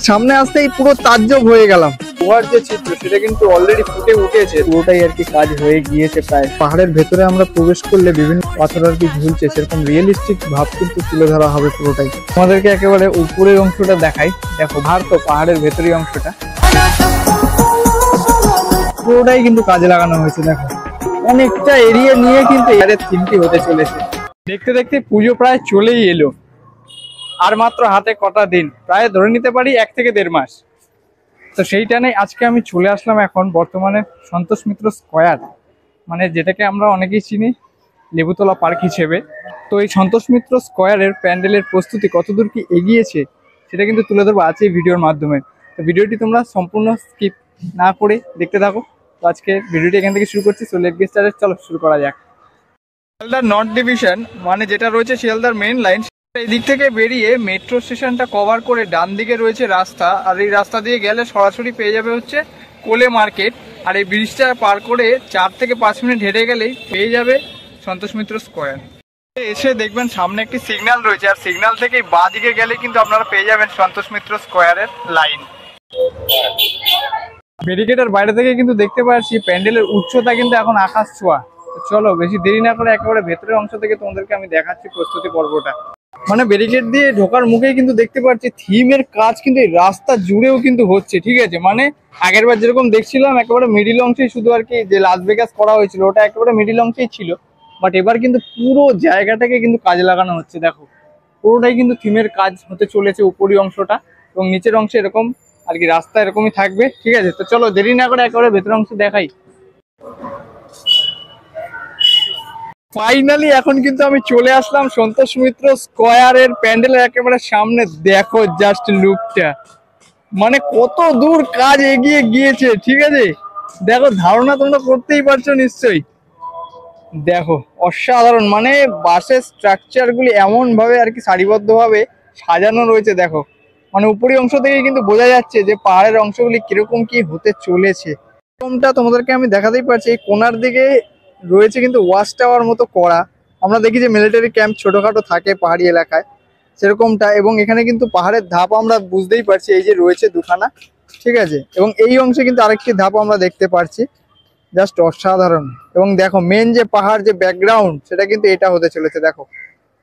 সামনে আসতেই পুরো তাজ্জব হয়ে গেলাম। গুহার যে চিত্র সেটা কিন্তু অলরেডি ফুটে উঠেছে, পুরোটাই আর কি কাজ হয়ে গিয়েছে প্রায়। পাহাড়ের ভেতরে আমরা প্রবেশ করলে বিভিন্ন পাথর আর কি ঝুলছে, সেরকম রিয়েলিস্টিক ভাব কিন্তু তুলে ধরা হবে পুরোটাই। আমাদেরকে একেবারে উপরের অংশটা দেখাই, দেখো ভার তো পাহাড়ের ভেতরের অংশটা পুরোটাই কিন্তু কাজে লাগানো হয়েছে। দেখো অনেকটা এরিয়া নিয়ে কিন্তু এর থিমটি হতে চলেছে। দেখতে দেখতে পুজো প্রায় চলেই এলো, আর মাত্র হাতে কটা দিন, প্রায় ধরে নিতে পারি 1 থেকে 1.5 মাস। তো সেই টানে আজকে আমি চলে আসলাম এখন বর্তমানে সন্তোষ মিত্র স্কয়ার, মানে যেটাকে আমরা অনেকেই চিনি লেবুতলা পার্ক হিসেবে। তো এই সন্তোষ মিত্র স্কয়ারের প্যান্ডেলের প্রস্তুতি কতদূর কি এগিয়েছে সেটা কিন্তু তুলে ধরবো আজ এই ভিডিওর মাধ্যমে। তো ভিডিওটি তোমরা সম্পূর্ণ স্কিপ না করে দেখতে থাকো। তো আজকে ভিডিওটি এখান থেকে শুরু করছি। সো লেটস গেট স্টার্টেড, চলো শুরু করা যাক। শিয়ালদার নর্থ ডিভিশন মানে যেটা রয়েছে শিয়ালদার মেইন লাইন, এই দিক থেকে বেরিয়ে মেট্রো স্টেশনটা কভার করে ডান দিকে রয়েছে রাস্তা, আর এই রাস্তা দিয়ে গেলে সরাসরি পেয়ে যাবে হচ্ছে কোলে মার্কেট। আর এই ব্রিজটা পার করে 4 থেকে 5 মিনিট হেঁটে গেলেই পেয়ে যাবে সন্তোষ মিত্র স্কয়ার। এসে দেখবেন সামনে একটি সিগন্যাল রয়েছে, আর সিগন্যাল থেকে বাঁ দিকে গেলে কিন্তু আপনারা পেয়ে যাবেন সন্তোষ মিত্র স্কয়ারের লাইন। ব্যারিকেডের বাইরে থেকে কিন্তু দেখতে পাচ্ছি প্যান্ডেলের উচ্চতা কিন্তু এখন আকাশ ছোঁয়া। চলো বেশি দেরি না করে একেবারে ভেতরের অংশ থেকে তোমাদেরকে আমি দেখাচ্ছি প্রস্তুতি পর্বটা। মানে ব্যারিকেড দিয়ে ঢোকার মুখেই কিন্তু দেখতে পাচ্ছি থিমের কাজ কিন্তু এই রাস্তা জুড়েও কিন্তু হচ্ছে, ঠিক আছে। মানে আগের বার যেরকম দেখছিলাম একেবারে মিডিল অংশেই শুধু আর কি যে লাস ভেগাস করা হয়েছিল ওটা একেবারে মিডিল অংশেই ছিল, বাট এবার কিন্তু পুরো জায়গাটাকে কিন্তু কাজে লাগানো হচ্ছে। দেখো পুরোটাই কিন্তু থিমের কাজ হতে চলেছে, উপরি অংশটা এবং নিচের অংশে এরকম আর কি রাস্তা এরকমই থাকবে, ঠিক আছে। তো চলো দেরি না করে একেবারে ভেতরের অংশ দেখাই। ফাইনালি এখন কিন্তু আমি চলে আসলাম সন্তোষ মিত্র স্কয়ারের প্যান্ডেলের একেবারে সামনে। দেখো জাস্ট লুকটা, মানে কত দূর কাজ এগিয়ে গিয়েছে, ঠিক আছে। দেখো ধারণা তোমরা করতেই পারছো নিশ্চয়ই। দেখো অসাধারণ, মানে বাসের স্ট্রাকচার গুলি এমন ভাবে আর কি সারিবদ্ধ ভাবে সাজানো রয়েছে। দেখো মানে উপরি অংশ থেকে কিন্তু বোঝা যাচ্ছে যে পাহাড়ের অংশগুলি কিরকম কি হতে চলেছে। এরকমটা তোমাদেরকে আমি দেখাতেই পারছি। এই কোনার দিকে রয়েছে কিন্তু ওয়াচ টাওয়ার মতো করা, আমরা দেখি যে মিলিটারি ক্যাম্প ছোটখাটো থাকে পাহাড়ি এলাকায় সেরকমটা। এবং এখানে কিন্তু পাহাড়ের ধাপ আমরা বুঝতেই পারছি, এই যে রয়েছে দুখানা, ঠিক আছে। এবং এই অংশে কিন্তু আরেকটি ধাপ আমরা দেখতে পারছি, জাস্ট অসাধারণ। এবং দেখো মেন যে পাহাড় যে ব্যাকগ্রাউন্ড সেটা কিন্তু এটা হতে চলেছে। দেখো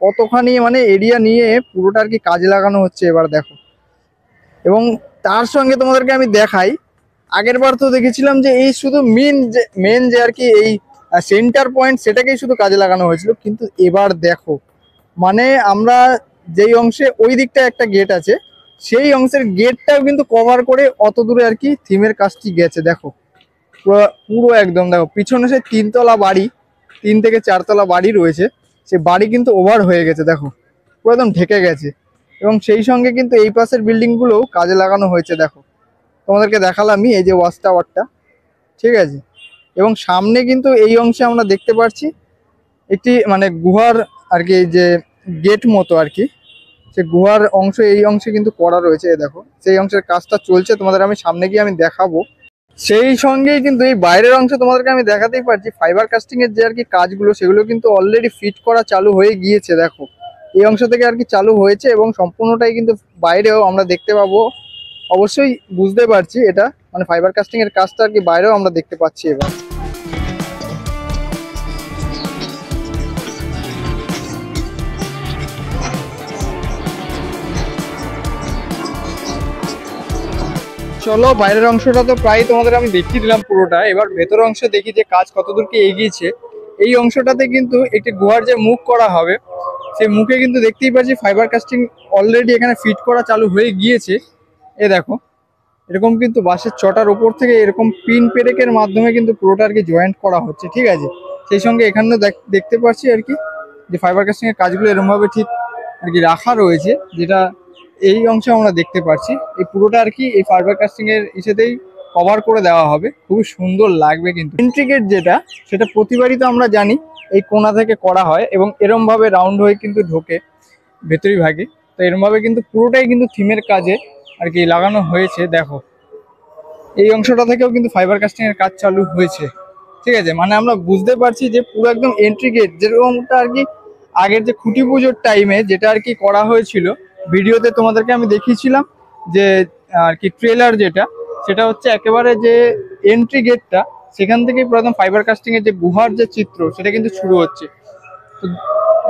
কতখানি মানে এরিয়া নিয়ে পুরোটা আর কি কাজে লাগানো হচ্ছে এবার দেখো। এবং তার সঙ্গে তোমাদেরকে আমি দেখাই, আগের বার তো দেখেছিলাম যে এই শুধু মেন যে আর কি এই সেন্টার পয়েন্ট সেটাকেই শুধু কাজে লাগানো হয়েছিল, কিন্তু এবার দেখো মানে আমরা যেই অংশে ওই দিকটা একটা গেট আছে সেই অংশের গেটটাও কিন্তু কভার করে অত দূরে আর কি থিমের কাজটি গেছে। দেখো পুরো একদম দেখো পিছনে সে 3 তলা বাড়ি, 3 থেকে 4 তলা বাড়ি রয়েছে, সে বাড়ি কিন্তু ওভার হয়ে গেছে। দেখো পুরো একদম ঢেকে গেছে। এবং সেই সঙ্গে কিন্তু এই পাশের বিল্ডিং গুলোও কাজে লাগানো হয়েছে। দেখো তোমাদেরকে দেখালামই এই যে ওয়াচ টাওয়ারটা, ঠিক আছে। এবং সামনে কিন্তু এই অংশে আমরা দেখতে পাচ্ছি একটি মানে গুহার আর কি যে গেট মতো আর কি, সে গুহার অংশ এই অংশে কিন্তু করা রয়েছে। দেখো সেই অংশের কাজটা চলছে, তোমাদের আমি সামনে গিয়ে আমি দেখাবো। সেই সঙ্গেই কিন্তু এই বাইরের অংশে তোমাদেরকে আমি দেখাতেই পারছি ফাইবার কাস্টিং এর যে আর কি কাজগুলো সেগুলো কিন্তু অলরেডি ফিট করা চালু হয়ে গিয়েছে। দেখো এই অংশ থেকে আর কি চালু হয়েছে এবং সম্পূর্ণটাই কিন্তু বাইরেও আমরা দেখতে পাবো। অবশ্যই বুঝতে পারছি এটা মানে ফাইবার কাস্টিং এর কাজটা আর কি বাইরেও আমরা দেখতে পাচ্ছি এবার। চলো বাইরের অংশটা তো প্রায় তোমাদের আমি দেখিয়ে দিলাম পুরোটা, এবার ভেতর অংশ দেখি যে কাজ কতদূর কি এগিয়েছে। এই অংশটাতে কিন্তু একটি গুহার যে মুখ করা হবে সেই মুখে কিন্তু দেখতেই পাচ্ছি ফাইবার কাস্টিং অলরেডি এখানে ফিট করা চালু হয়ে গিয়েছে। এ দেখো এরকম কিন্তু বাঁশের চটার উপর থেকে এরকম পিন পেরেকের মাধ্যমে কিন্তু পুরোটা আর কি জয়েন্ট করা হচ্ছে, ঠিক আছে। সেই সঙ্গে এখানেও দেখতে পাচ্ছি আর কি যে ফাইবার কাস্টিং এর কাজগুলো এরকমভাবে ঠিক আর কি রাখা রয়েছে, যেটা এই অংশে আমরা দেখতে পাচ্ছি। এই পুরোটা আর কি এই ফাইবার কাস্টিং এর ইসেতেই কভার করে দেওয়া হবে, খুবই সুন্দর লাগবে। কিন্তু এন্ট্রিগেট যেটা সেটা প্রতিবারই তো আমরা জানি এই কোণা থেকে করা হয় এবং এরম ভাবে রাউন্ড হয়ে কিন্তু ঢোকে ভেতরি ভাগে। তো এরম ভাবে কিন্তু পুরোটাই কিন্তু থিমের কাজে আর কি লাগানো হয়েছে। দেখো এই অংশটা থেকেও কিন্তু ফাইবার কাস্টিং এর কাজ চালু হয়েছে, ঠিক আছে। মানে আমরা বুঝতে পারছি যে পুরো একদম এন্ট্রি গেট যেরকমটা আর কি আগের যে খুঁটি পুজোর টাইমে যেটা আর কি করা হয়েছিল ভিডিওতে তোমাদেরকে আমি দেখিয়েছিলাম যে আর কি ট্রেলার যেটা, সেটা হচ্ছে একেবারে যে এন্ট্রি গেটটা, সেখান থেকেই প্রথম ফাইবার কাস্টিং এর যে গুহার যে চিত্র সেটা কিন্তু শুরু হচ্ছে। তো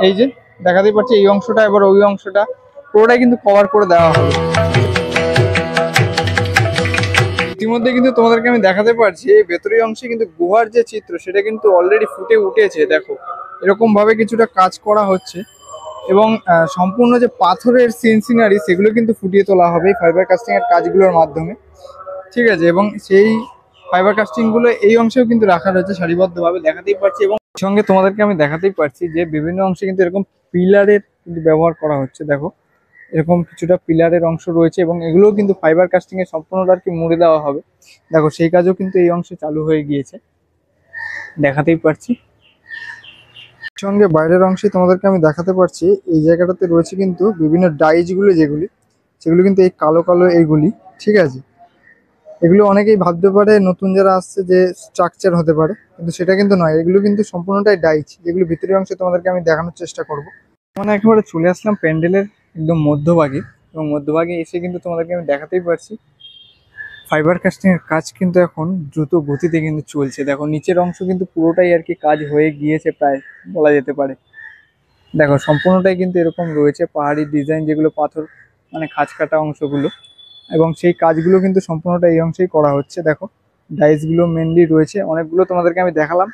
এই যে দেখাতেই পাচ্ছি এই অংশটা, এবার ওই অংশটা পুরোটাই কিন্তু কভার করে দেওয়া হবে। ইতিমধ্যে কিন্তু তোমাদেরকে আমি দেখাতে পারছি এই ভেতরের অংশে কিন্তু গুহার যে চিত্র সেটা কিন্তু অলরেডি ফুটে উঠেছে। দেখো এরকম ভাবে কিছুটা কাজ করা হচ্ছে এবং সম্পূর্ণ যে পাথরের সিনারি সেগুলো কিন্তু ফুটিয়ে তোলা হবে এই ফাইবার কাস্টিং এর কাজগুলোর মাধ্যমে, ঠিক আছে। এবং সেই ফাইবার কাস্টিং গুলো এই অংশেও কিন্তু রাখা রয়েছে সারিবদ্ধভাবে, দেখাতেই পারছি। এবং সঙ্গে তোমাদেরকে আমি দেখাতেই পারছি যে বিভিন্ন অংশে কিন্তু এরকম পিলারের কিন্তু ব্যবহার করা হচ্ছে। দেখো এরকম কিছুটা পিলারের অংশ রয়েছে এবং এগুলোও কিন্তু ফাইবার কাস্টিং এর সম্পূর্ণটা আর কি মুড়ে দেওয়া হবে। দেখো সেই কাজও কিন্তু এই অংশে চালু হয়ে গিয়েছে, দেখাতেই পারছি। সঙ্গে বাইরের অংশে তোমাদেরকে আমি দেখাতে পারছি এই জায়গাটাতে রয়েছে কিন্তু বিভিন্ন ডাইজ গুলো, সেগুলো কিন্তু এই কালো কালো এইগুলি, ঠিক আছে। এগুলো অনেকেই ভাবতে পারে নতুন যারা আসছে যে স্ট্রাকচার হতে পারে, কিন্তু সেটা কিন্তু নয়। এগুলো কিন্তু সম্পূর্ণটাই ডাইচ, যেগুলো ভিতরের অংশে তোমাদেরকে আমি দেখানোর চেষ্টা করব। মানে একেবারে চলে আসলাম প্যান্ডেলের একদম মধ্যভাগে, এবং মধ্যভাগে এসে কিন্তু তোমাদেরকে আমি দেখাতেই পারছি ফাইবার কাস্টিং এর কাজ কিন্তু এখন দ্রুত গতিতে কিন্তু চলছে। দেখো নিচের অংশ কিন্তু পুরোটাই আর কি কাজ হয়ে গিয়েছে প্রায় বলা যেতে পারে। দেখো সম্পূর্ণটাই কিন্তু এরকম রয়েছে পাহাড়ি ডিজাইন, যেগুলো পাথর মানে খাঁজ কাটা অংশগুলো, এবং সেই কাজগুলো কিন্তু সম্পূর্ণটা এই অংশেই করা হচ্ছে। দেখো ডাইসগুলো মেনলি রয়েছে অনেকগুলো, তোমাদেরকে আমি দেখালাম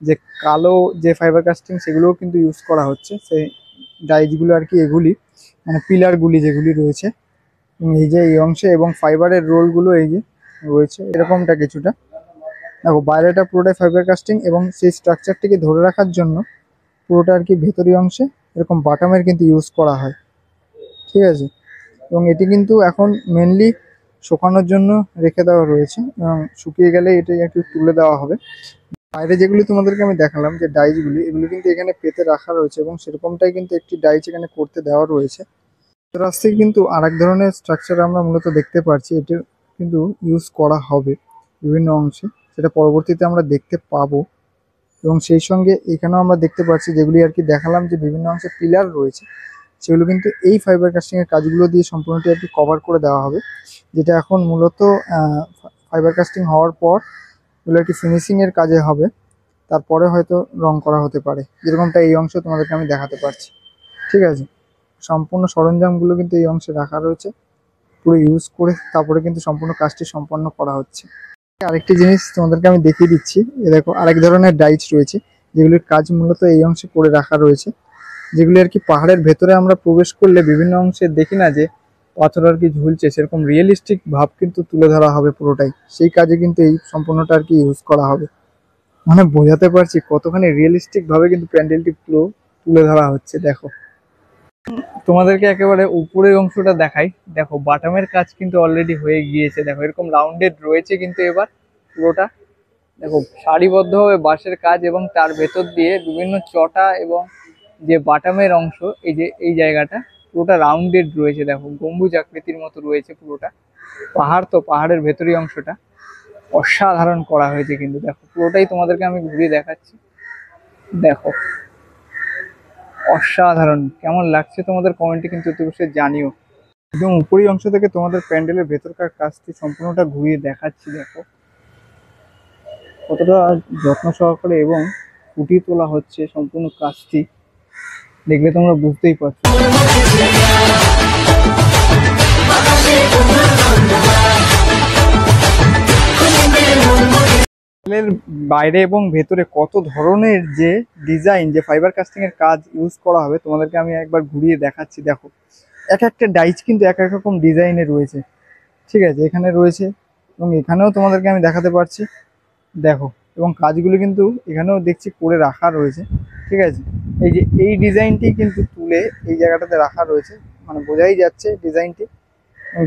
যে কালো যে ফাইবার কাস্টিং সেগুলোও কিন্তু ইউজ করা হচ্ছে। সেই ডাইসগুলো আর কি এগুলি মানে পিলারগুলি যেগুলি রয়েছে এই যে এই অংশে, এবং ফাইবারের রোলগুলো এই যে রয়েছে এরকমটা কিছুটা। দেখো বাইরেটা পুরোটাই ফাইবার কাস্টিং, এবং সেই স্ট্রাকচারটিকে ধরে রাখার জন্য পুরোটা আর কি ভেতরি অংশে এরকম বাটামের কিন্তু ইউজ করা হয়, ঠিক আছে। এবং এটি কিন্তু এখন মেনলি শুকানোর জন্য রেখে দেওয়া রয়েছে, এবং শুকিয়ে গেলে এটি একটু তুলে দেওয়া হবে। বাইরে যেগুলি তোমাদেরকে আমি দেখালাম যে ডাইসগুলি, এগুলি কিন্তু এখানে পেতে রাখা রয়েছে, এবং সেরকমটাই কিন্তু একটি ডাইস এখানে করতে দেওয়া রয়েছে। রাস থেকে কিন্তু আরেক ধরনের স্ট্রাকচার আমরা মূলত দেখতে পাচ্ছি, এটি কিন্তু ইউজ করা হবে বিভিন্ন অংশে, সেটা পরবর্তীতে আমরা দেখতে পাবো। এবং সেই সঙ্গে এখানেও আমরা দেখতে পাচ্ছি যেগুলি আর কি দেখালাম যে বিভিন্ন অংশে পিলার রয়েছে, সেগুলো কিন্তু এই ফাইবার কাস্টিং এর কাজগুলো দিয়ে সম্পূর্ণটি আর কি কভার করে দেওয়া হবে, যেটা এখন মূলত ফাইবার কাস্টিং হওয়ার পর এগুলো আর কি ফিনিশিং এর কাজে হবে। তারপরে হয়তো রং করা হতে পারে, যেরকমটা এই অংশ তোমাদেরকে আমি দেখাতে পারছি, ঠিক আছে। সম্পূর্ণ সরঞ্জামগুলো কিন্তু এই অংশে রাখা রয়েছে, পুরো ইউজ করে তারপরে কিন্তু সম্পূর্ণ কাজটি সম্পন্ন করা হচ্ছে। আরেকটি জিনিস তোমাদেরকে আমি দেখিয়ে দিচ্ছি, এ দেখো আরেক ধরনের ডাইচ রয়েছে, যেগুলির কাজ মূলত এই অংশে করে রাখা রয়েছে, যেগুলি আর কি পাহাড়ের ভেতরে আমরা প্রবেশ করলে বিভিন্ন অংশে দেখি না যে পাথর আর কি ঝুলছে, সেরকম রিয়েলিস্টিক ভাব কিন্তু তুলে ধরা হবে পুরোটাই। সেই কাজে কিন্তু এই সম্পূর্ণটা আর কি ইউজ করা হবে। মানে বোঝাতে পারছি কতখানি রিয়েলিস্টিক ভাবে কিন্তু প্যান্ডেলটি পুরো তুলে ধরা হচ্ছে। দেখো তোমাদেরকে একেবারে উপরের অংশটা দেখাই। দেখো বাটামের কাজ কিন্তু অলরেডি হয়ে গিয়েছে। দেখো এরকম রাউন্ডেড রয়েছে কিন্তু এবার পুরোটা। দেখো সারিবদ্ধভাবে বাঁশের কাজ, এবং তার ভেতর দিয়ে বিভিন্ন চটা এবং যে বাটামের অংশ এই যে এই জায়গাটা পুরোটা রাউন্ডেড রয়েছে। দেখো গম্বুজ আকৃতির মতো রয়েছে পুরোটা। পাহাড় তো পাহাড়ের ভেতরি অংশটা অসাধারণ করা হয়েছে কিন্তু। দেখো পুরোটাই তোমাদেরকে আমি ঘুরিয়ে দেখাচ্ছি। দেখো অসাধারণ, কেমন লাগছে তোমাদের কমেন্টে কিন্তু অবশ্যই জানিও। একদম উপরি অংশ থেকে তোমাদের প্যান্ডেলের ভেতরকার কাজটি সম্পূর্ণটা ঘুরিয়ে দেখাচ্ছি। দেখো কতটা যত্ন সহকারে এবং ফুটিয়ে তোলা হচ্ছে সম্পূর্ণ কাজটি, দেখলে তোমরা বুঝতেই পারছো। বাইরে এবং ভেতরে কত ধরনের যে ডিজাইন, যে ফাইবার কাস্টিং এর কাজ ইউজ করা হবে তোমাদেরকে আমি একবার ঘুরিয়ে দেখাচ্ছি। দেখো এক একটা ডাইচ কিন্তু এক এক রকম ডিজাইনে রয়েছে, ঠিক আছে। এখানে রয়েছে এবং এখানেও তোমাদেরকে আমি দেখাতে পারছি। দেখো এবং কাজগুলো কিন্তু এখানেও দেখছি করে রাখা রয়েছে, ঠিক আছে। এই যে এই ডিজাইনটি কিন্তু তুলে এই জায়গাটাতে রাখা রয়েছে, মানে বোঝাই যাচ্ছে ডিজাইনটি।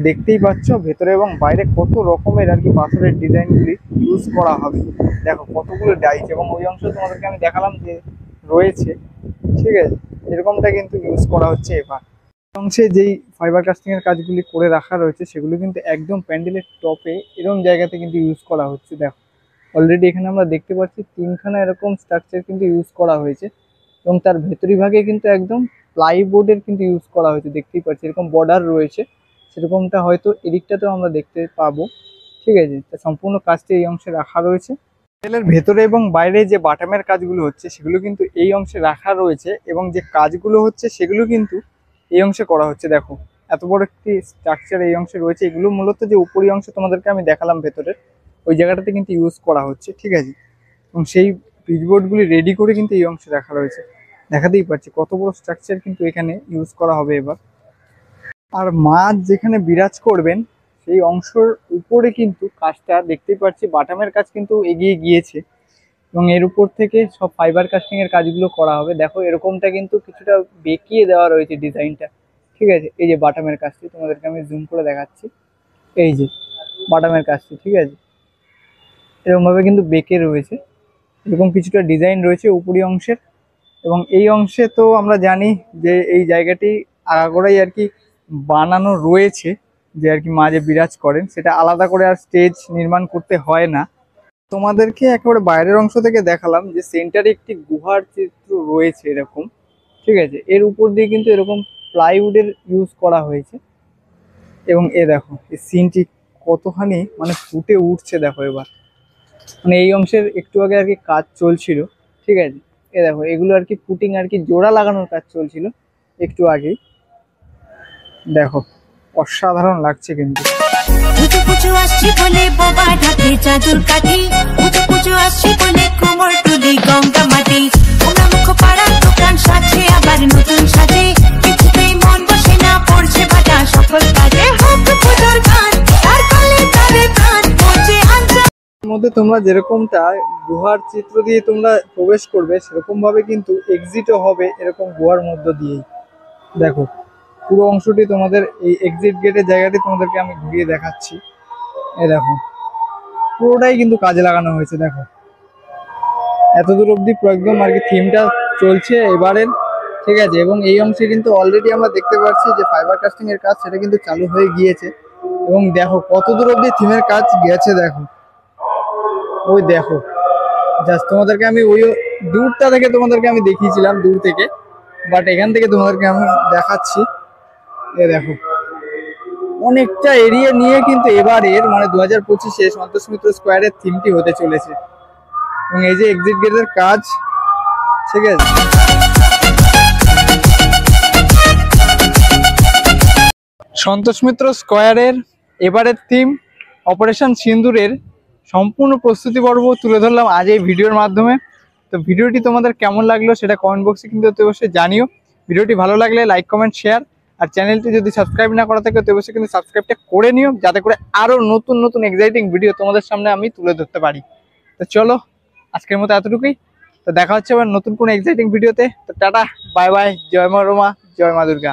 দেখতেই পাচ্ছ ভেতরে এবং বাইরে কত রকমের আর কি পাথরের ডিজাইনগুলি ইউজ করা হবে। দেখো কতগুলো ডাইচ, এবং ওই অংশ তোমাদেরকে আমি দেখালাম যে রয়েছে, ঠিক আছে। এরকমটা কিন্তু ইউজ করা হচ্ছে এবার অংশে যেই ফাইবার কাস্টিং এর কাজগুলি করে রাখা রয়েছে, সেগুলো কিন্তু একদম প্যান্ডেলের টপে এরকম জায়গাতে কিন্তু ইউজ করা হচ্ছে। দেখো অলরেডি এখানে আমরা দেখতে পাচ্ছি তিনখানা এরকম স্ট্রাকচার কিন্তু ইউজ করা হয়েছে, এবং তার ভেতরি ভাগে কিন্তু একদম প্লাইবোর্ডের কিন্তু ইউজ করা হয়েছে, দেখতেই পাচ্ছি এরকম বর্ডার রয়েছে, সেরকমটা হয়তো এদিকটাতেও আমরা দেখতে পাবো। ঠিক আছে, তা সম্পূর্ণ কাজটি এই অংশে রাখা রয়েছে। প্যান্ডেলের ভেতরে এবং বাইরে যে বাটামের কাজগুলো হচ্ছে সেগুলো কিন্তু এই অংশে রাখা রয়েছে, এবং যে কাজগুলো হচ্ছে সেগুলো কিন্তু এই অংশে করা হচ্ছে। দেখো এত বড় একটি স্ট্রাকচার এই অংশে রয়েছে, এগুলো মূলত যে উপরি অংশ তোমাদেরকে আমি দেখালাম ভেতরের ওই জায়গাটাতে কিন্তু ইউজ করা হচ্ছে। ঠিক আছে, এবং সেই পিচবোর্ডগুলি রেডি করে কিন্তু এই অংশে রাখা রয়েছে। দেখাতেই পাচ্ছি কত বড় স্ট্রাকচার কিন্তু এখানে ইউজ করা হবে এবার। আর মাছ যেখানে বিরাজ করবেন সেই অংশের উপরে কিন্তু কাজটা দেখতেই পাচ্ছি, বাটামের কাজ কিন্তু এগিয়ে গিয়েছে, এবং এর উপর থেকে সব ফাইবার কাস্টিং এর কাজগুলো করা হবে। দেখো এরকমটা কিন্তু কিছুটা বেঁকিয়ে দেওয়া রয়েছে ডিজাইনটা। ঠিক আছে, এই যে বাটামের কাজটি তোমাদেরকে আমি জুম করে দেখাচ্ছি, এই যে বাটামের কাজটি, ঠিক আছে, এরকম ভাবে কিন্তু বেঁকে রয়েছে, এরকম কিছুটা ডিজাইন রয়েছে উপরি অংশের। এবং এই অংশে তো আমরা জানি যে এই জায়গাটি আগাগোড়াই আর কি বানানো রয়েছে, যে আর কি মাঝে বিরাজ করেন, সেটা আলাদা করে আর স্টেজ নির্মাণ করতে হয় না। তোমাদেরকে একেবারে বাইরের অংশ থেকে দেখালাম যে সেন্টারে একটি গুহার চিত্র রয়েছে এরকম। ঠিক আছে, এর উপর দিয়ে কিন্তু এরকম প্লাইউডের ইউজ করা হয়েছে, এবং এ দেখো এই সিনটি কতখানি মানে ফুটে উঠছে। দেখো এবার মানে এই অংশের একটু আগে আর কি কাজ চলছিল। ঠিক আছে, এ দেখো এগুলো আর কি পুটিং আর কি জোড়া লাগানোর কাজ চলছিল একটু আগেই। দেখো অসাধারণ লাগছে কিন্তু। পুজো পুজো আসছে বলে বাবা ঢাকে চাদর কাঠি, পুজো পুজো আসছে বলে কোমর তুলি গঙ্গা মাটি, ওরা মুখ পাড়া দোকান সাজে আবার নতুন সাজে, কিছুতেই মন বসে না পড়ছে বাটা সফল কাজে, হোক পুজোর গান তার কালে তারে প্রাণ পৌঁছে আনছে। এর মধ্যে তোমরা যেরকমটা গুহার চিত্র দিয়ে তোমরা প্রবেশ করবে সেরকম ভাবে কিন্তু এক্সিটও হবে এরকম গুহার মধ্য দিয়েই। দেখো পুরো অংশটি তোমাদের এই এক্সিট গেটের জায়গাটি তোমাদেরকে আমি ঘুরিয়ে দেখাচ্ছি। এই দেখো পুরোটাই কিন্তু কাজে লাগানো হয়েছে। দেখো এত দূর অব্দি পুরো একদম আর কি থিমটা চলছে এবারের। ঠিক আছে, এবং এই অংশে কিন্তু অলরেডি আমরা দেখতে পাচ্ছি যে ফাইবার কাস্টিং এর কাজ সেটা কিন্তু চালু হয়ে গিয়েছে, এবং দেখো কত দূর অব্দি থিমের কাজ গেছে। দেখো ওই দেখো জাস্ট তোমাদেরকে আমি ওই দূরটা থেকে তোমাদেরকে আমি দেখিয়েছিলাম দূর থেকে, বাট এখান থেকে তোমাদেরকে আমি দেখাচ্ছি। এ দেখো অনেকটা এরিয়া নিয়ে কিন্তু এবারের মানে 2025-এ সন্তোষ মিত্র স্কোয়ারের থিমটি হতে চলেছে, এবং এই যে এক্সিট গেটের কাজ। ঠিক আছে, সন্তোষ মিত্র স্কোয়ারের এবারের থিম অপারেশন সিন্দুরের সম্পূর্ণ প্রস্তুতি পর্ব তুলে ধরলাম আজ এই ভিডিওর মাধ্যমে। তো ভিডিওটি তোমাদের কেমন লাগলো সেটা কমেন্ট বক্সে কিন্তু অবশ্যই জানিও। ভিডিওটি ভালো লাগলে লাইক কমেন্ট শেয়ার, আর চ্যানেলটি যদি সাবস্ক্রাইব না করা থাকে তো অবশ্যই কিন্তু সাবস্ক্রাইবটা করে নিও, যাতে করে আরও নতুন নতুন এক্সাইটিং ভিডিও তোমাদের সামনে আমি তুলে ধরতে পারি। তো চলো আজকের মতো এতটুকুই, তো দেখা হচ্ছে আবার নতুন কোনো এক্সাইটিং ভিডিওতে। তো টাটা, বাই বাই, জয় মা রমা, জয় মা দুর্গা।